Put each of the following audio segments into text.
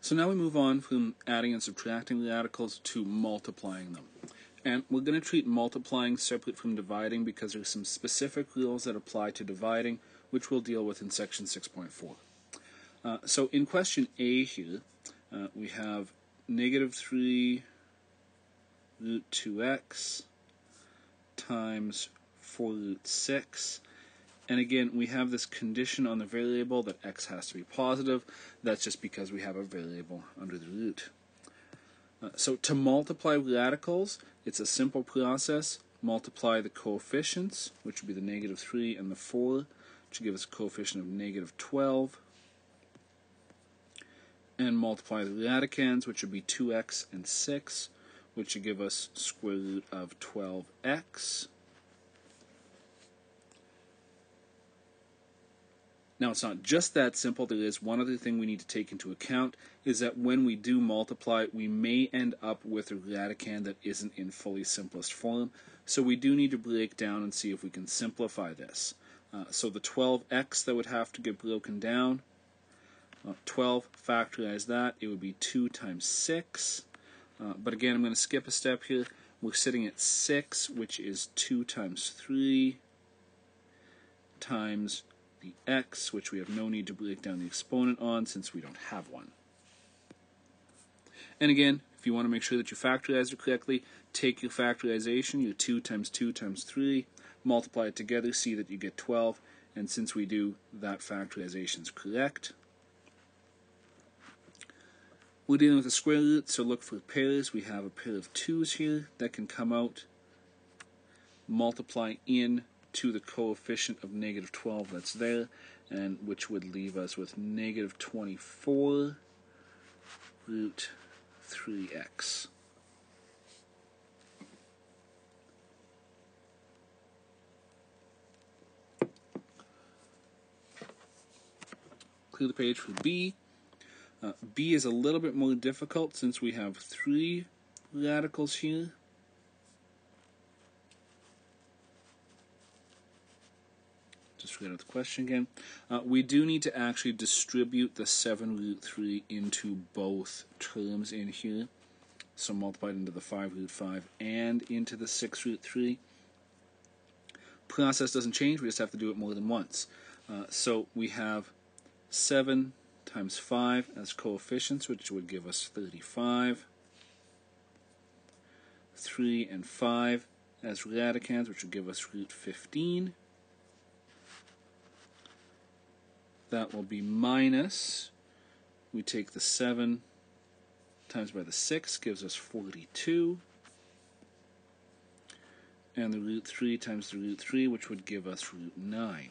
So now we move on from adding and subtracting radicals to multiplying them. And we're going to treat multiplying separate from dividing because there's some specific rules that apply to dividing, which we'll deal with in section 6.4. So in question A here, we have negative 3 root 2x times 4 root 6. And again, we have this condition on the variable that x has to be positive. That's just because we have a variable under the root. So to multiply radicals, it's a simple process. Multiply the coefficients, which would be the negative 3 and the 4, which would give us a coefficient of negative 12. And multiply the radicands, which would be 2x and 6, which would give us square root of 12x. Now, it's not just that simple. There is one other thing we need to take into account, is that when we do multiply, we may end up with a radicand that isn't in fully simplest form. So we do need to break down and see if we can simplify this. So the 12x that would have to get broken down, 12, factorize that, it would be 2 times 6. But again, I'm going to skip a step here. We're sitting at 6, which is 2 times 3 times the x, which we have no need to break down the exponent on since we don't have one. And again, if you want to make sure that you factorize it correctly, take your factorization, your 2 times 2 times 3, multiply it together, see that you get 12, and since we do, that factorization is correct. We're dealing with a square root, so look for pairs. We have a pair of 2's here that can come out, multiply in to the coefficient of negative 12 that's there, and which would leave us with negative 24 root 3x. Clear the page for B. B is a little bit more difficult since we have 3 radicals here. Just read out the question again. We do need to actually distribute the 7 root 3 into both terms in here. So multiplied into the 5 root 5 and into the 6 root 3. Process doesn't change, we just have to do it more than once. So we have 7 times 5 as coefficients, which would give us 35. 3 and 5 as radicands, which would give us root 15. That will be minus, we take the 7 times by the 6, gives us 42. And the root 3 times the root 3, which would give us root 9.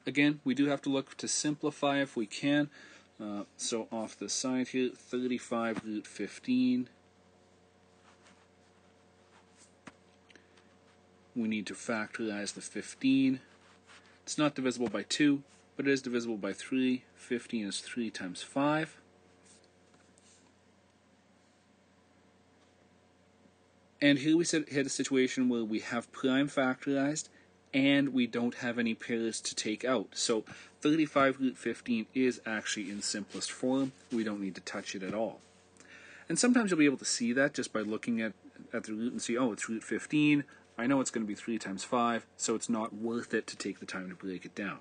Again, we do have to look to simplify if we can. So off the side here, 35 root 15. We need to factorize the 15. It's not divisible by 2, but it is divisible by 3. 15 is 3 times 5. And here we hit a situation where we have prime factorized, and we don't have any pairs to take out. So 35 root 15 is actually in simplest form. We don't need to touch it at all. And sometimes you'll be able to see that just by looking at the root and see, oh, it's root 15. I know it's going to be 3 times 5, so it's not worth it to take the time to break it down.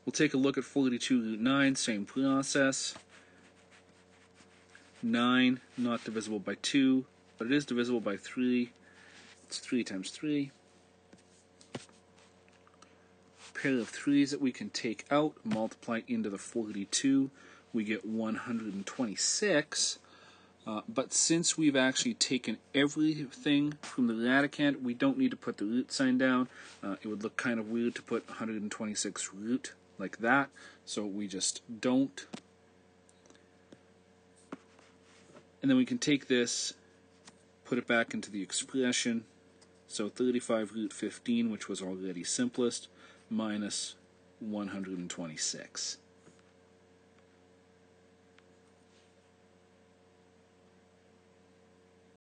We'll take a look at 42 root 9, same process. 9, not divisible by 2, but it is divisible by 3. It's 3 times 3. Pair of 3's that we can take out, multiply into the 42. We get 126. But since we've actually taken everything from the radicand, we don't need to put the root sign down. It would look kind of weird to put 126 root like that, so we just don't. And then we can take this, put it back into the expression. So 35 root 15, which was already simplest, minus 126.